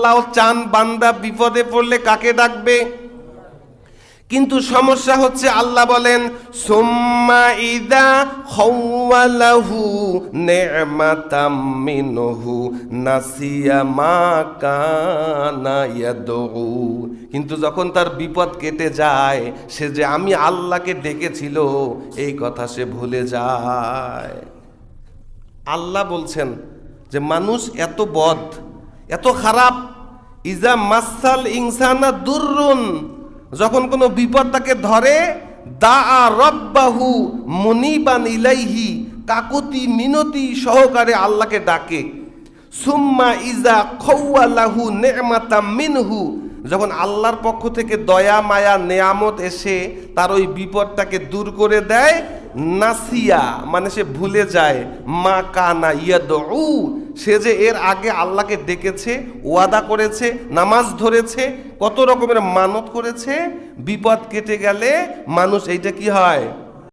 আল্লাহ চান বান্দা বিপদে পড়লে কাকে ডাকবে। কিন্তু সমস্যা হচ্ছে আল্লাহ বলেন সুম্মা ইযা খাওয়ালাহু নি'মাতাম মিনহু নাসিয়া মা কানা ইয়াদউ। কিন্তু যখন তার বিপদ কেটে যায়, সে যে আমি আল্লাহকে ডেকেছিল এই কথা সে ভুলে যায়। আল্লাহ বলছেন যে মানুষ এত বদ, এত খারাপ। ইজা মাসাল ইনসানা দুররুন, যখন কোনো বিপদ তাকে ধরে, দাআ রব্বাহু মুনিবান ইলাইহি, কাকুতি মিনতি সহকারে আল্লাহকে ডাকে। সুম্মা ইজা খাওয়ালাহু নি'মাতাম মিনহু, যখন আল্লাহর পক্ষ থেকে দয়া মায়া নেয়ামত এসে তার ওই বিপদটাকে দূর করে দেয়, নাসিয়া মানে সে ভুলে যায়, মা কানা ইয়াদউ, সে যে এর আগে আল্লাহকে ডেকেছে, ওয়াদা করেছে, নামাজ ধরেছে, কত রকমের মানত করেছে। বিপদ কেটে গেলে মানুষ এইটা কি হয়,